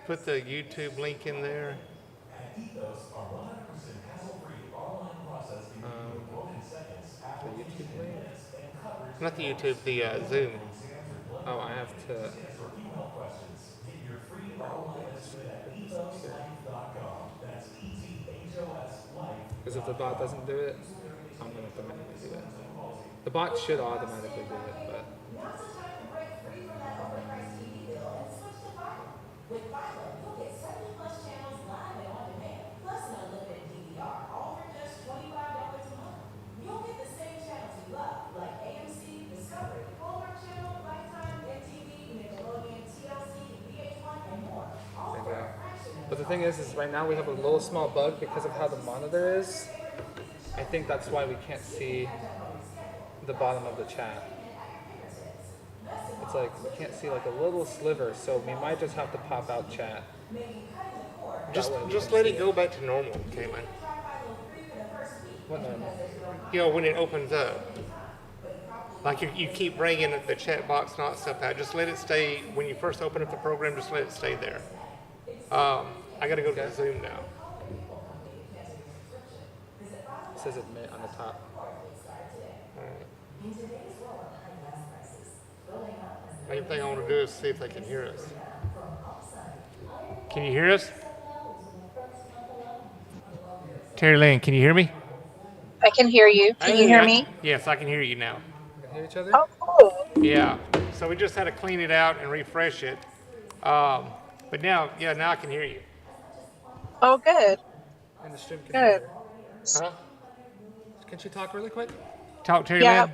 put the YouTube link in there? The YouTube link. Not the YouTube, the Zoom. Oh, I have to. Put this up here. Because if the bot doesn't do it, I'm gonna have to manually do it. The bot should automatically do it, but there you go. But the thing is right now we have a little small bug because of how the monitor is. I think that's why we can't see the bottom of the chat. It's like we can't see like a little sliver, so we might just have to pop out chat. Just let it go back to normal, Caitlin. What normal? You know, when it opens up. Like you keep bringing the chat box not stuff out. Just let it stay, when you first open up the program, just let it stay there. I got to go to the Zoom now. It says admit on the top. Main thing I want to do is see if they can hear us. Can you hear us? Terry Lynn, can you hear me? I can hear you. Can you hear me? Yes, I can hear you now. We can hear each other? Oh, cool. Yeah. So we just had to clean it out and refresh it. But now I can hear you. Oh, good. And the stream can Good. hear. Huh? Can she talk really quick? Talk, Terry Yeah. Lynn?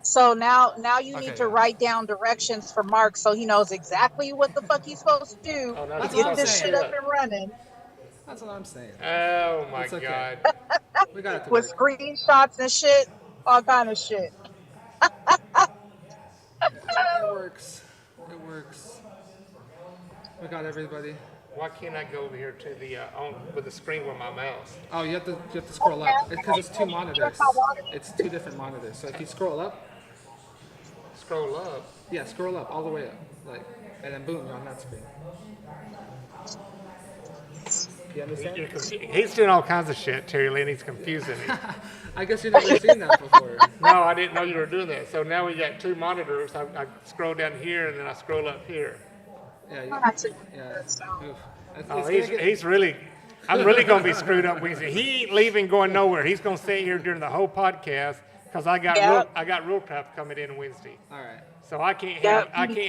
So now you Okay, need to yeah. write down directions for Mark so he knows exactly what the fuck he's supposed to do Oh, to that's get what this I'm shit saying. up and running That's what I'm saying. Oh, my It's okay. God. We got it to with work. screenshots and shit, all kind of shit. It works. It works. We got everybody. Why can't I go over here to the with the screen with my mouse? Oh, you have to scroll up because it's two monitors. It's two different monitors. So if you scroll up, Scroll up. yeah, scroll up all the way up, like, and then boom, you're on that screen. You understand? He's doing all kinds of shit, Terry Lynn. He's confusing me. I guess you've never seen that before. No, I didn't know you were doing that. So now we got two monitors. I scroll down here and then I scroll up here. Yeah. Yeah. Oof. Oh, he's really. I'm really gonna be screwed up Wednesday. He ain't leaving, going nowhere. He's gonna stay here during the whole podcast because I got real crap coming in Wednesday. All right. So I can't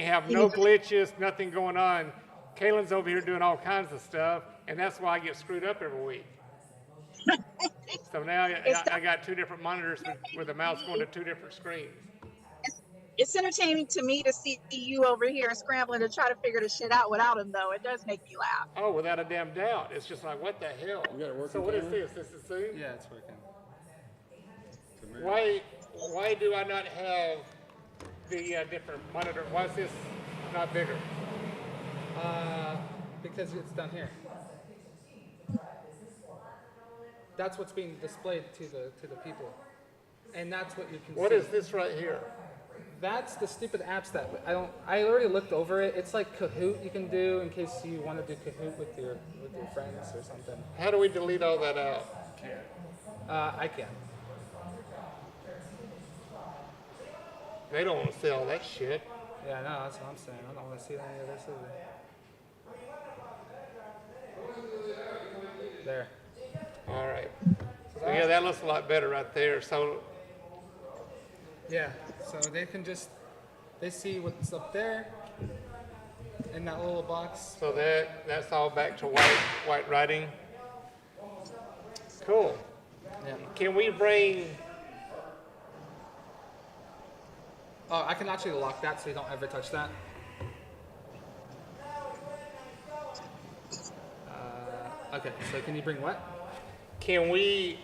have no glitches, nothing going on. Kaylin's over here doing all kinds of stuff, and that's why I get screwed up every week. So now I got two different monitors with the mouse going to two different screens. It's entertaining to me to see you over here scrambling to try to figure the shit out without him, though. It does make me laugh. Oh, without a damn doubt. It's just like, what the hell? So what is this? This is Zoom? Yeah, it's working. Why do I not have the different monitor? Why is this not bigger? Because it's down here. That's what's being displayed to the people, and that's what you can see. What is this right here? That's the stupid apps that I already looked over it. It's like Kahoot you can do in case you want to do Kahoot with your friends or something. How do we delete all that out? I can. They don't want to see all that shit. Yeah, no, that's what I'm saying. I don't want to see any of this either. There. All right. So yeah, that looks a lot better right there. So yeah, so they see what's up there in that little box. So that's all back to white writing. Cool. Yeah. Can we bring? Oh, I can actually lock that so you don't ever touch that. Okay, so can you bring what? Can we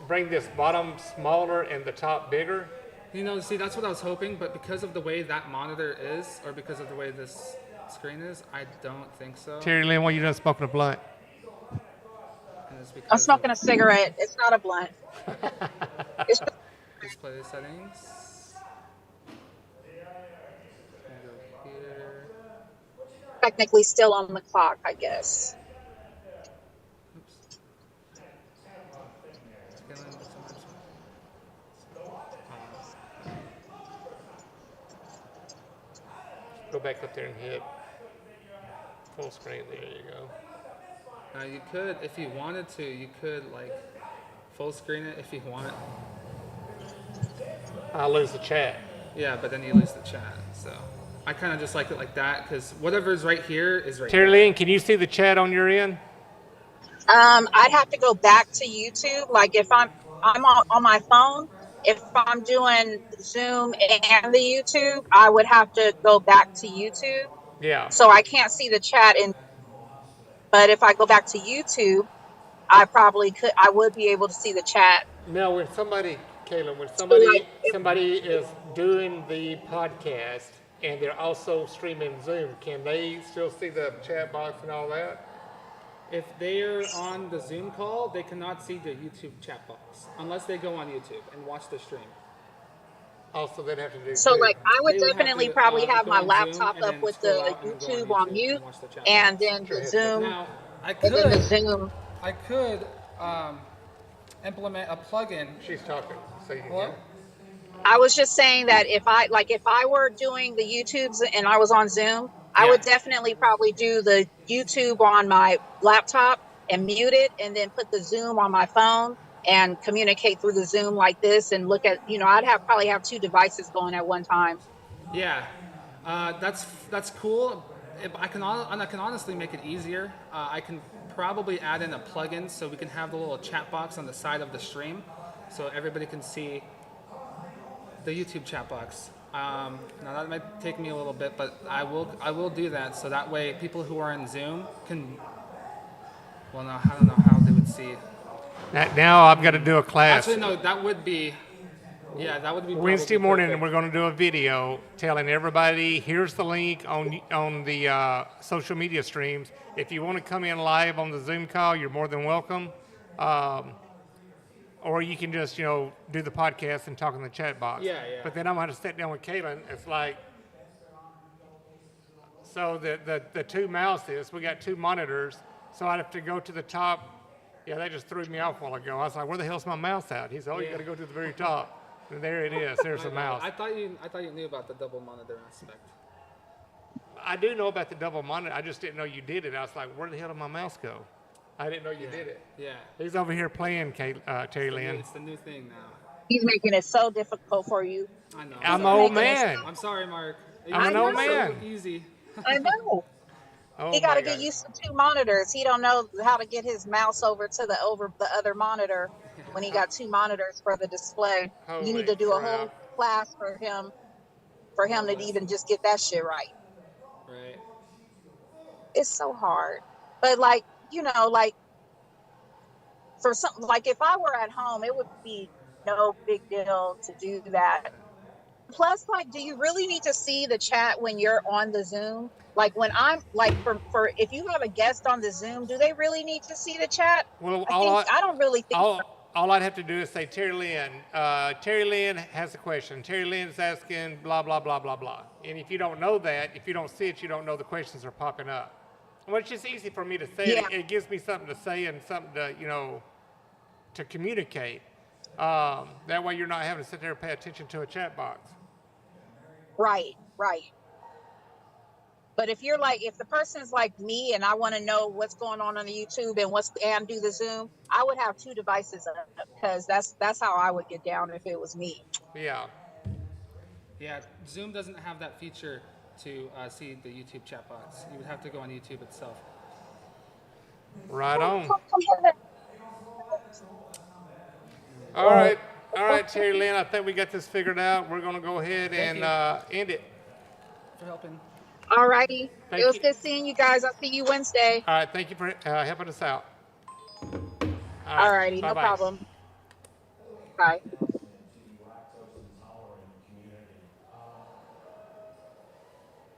bring this bottom smaller and the top bigger? You know, see, that's what I was hoping, but because of the way that monitor is, or because of the way this screen is, I don't think so. Terry Lynn, why you done smoking a blunt? I'm smoking a cigarette. It's not a blunt. Display settings. Go here. technically still on the clock, I guess. Oops. Scaling sometimes. Go back up there and hit full screen. There you go. Now you could, if you wanted to, you could like full screen it if you want. I'll lose the chat. Yeah, but then you lose the chat. So I kind of just like it like that because whatever's right here is right Terry here. Lynn, can you see the chat on your end? I'd have to go back to YouTube. Like if I'm on my phone, if I'm doing Zoom and the YouTube, I would have to go back to YouTube. Yeah. So I can't see the chat but if I go back to YouTube, I would be able to see the chat. Now, when somebody, Caleb, when So like somebody is doing the podcast and they're also streaming Zoom, can they still see the chat box and all that? If they're on the Zoom call, they cannot see the YouTube chat box unless they go on YouTube and watch the stream. Also, they'd have to do so too. like I would They would have definitely to, probably have go my on Zoom laptop and up then with scroll the out and then go YouTube on mute and watch the chat and box. then Sure, the hit Zoom Now, and then the Zoom. I could implement a plugin. She's talking, so you can Hello? hear. I was just saying that if I were doing the YouTubes and I was on Zoom, I Yeah. would definitely probably do the YouTube on my laptop and mute it and then put the Zoom on my phone and communicate through the Zoom like this and look at, probably have two devices going at one time. Yeah, that's cool. I can honestly make it easier. I can probably add in a plugin so we can have the little chat box on the side of the stream, so everybody can see the YouTube chat box. Now that might take me a little bit, but I will do that so that way people who are in Zoom can. Well, no, I don't know how they would see. Now I've got to do a class. Actually, no, that would be. Yeah, that would be Wednesday probably morning, perfect. we're going to do a video telling everybody, here's the link on the social media streams. If you want to come in live on the Zoom call, you're more than welcome. Or you can just, do the podcast and talk in the chat box. Yeah, yeah. But then I'm going to sit down with Kaylin. It's like, so the two mouses, we got two monitors, so I'd have to go to the top. Yeah, that just threw me off a while ago. I was like, where the hell's my mouse at? He said, you got to go to the very top. And there it is. There's the mouse. I thought you knew about the double monitor aspect. I do know about the double monitor. I just didn't know you did it. I was like, where the hell did my mouse go? I didn't know you did it. Yeah. He's over here playing, Terry Lynn. It's the new thing now. He's making it so difficult for you. I know. I'm an sorry. old man. I'm sorry, Mark. I'm an old So man. easy. I know. Oh He got my to get God. used to two monitors. He don't know how to get his mouse over the other monitor when he got two monitors for the display. Holy You need to do a crap. whole class for him to even just get that shit right. Right. It's so hard. But like for something like if I were at home, it would be no big deal to do that. Plus, like, do you really need to see the chat when you're on the Zoom? Like when I'm like for if you have a guest on the Zoom, do they really need to see the chat? Well, I don't really think so. all I'd have to do is say, Terry Lynn. Terry Lynn has a question. Terry Lynn's asking blah, blah, blah, blah, blah. And if you don't know that, if you don't see it, you don't know the questions are popping up. Well, it's just easy for me to say Yeah. it. It gives me something to say and something to communicate. That way you're not having to sit there and pay attention to a chat box. Right. But if the person's like me and I want to know what's going on the YouTube and do the Zoom, I would have two devices up because that's how I would get down if it was me. Yeah. Yeah. Zoom doesn't have that feature to see the YouTube chat box. You would have to go on YouTube itself. Right on. Come here. All right, Terry Lynn. I think we got this figured out. We're going to go ahead and end it. For helping. All righty. Thank It was you. good seeing you guys. I'll see you Wednesday. All right. Thank you for helping us out. All righty. No bye-bye. problem. Bye.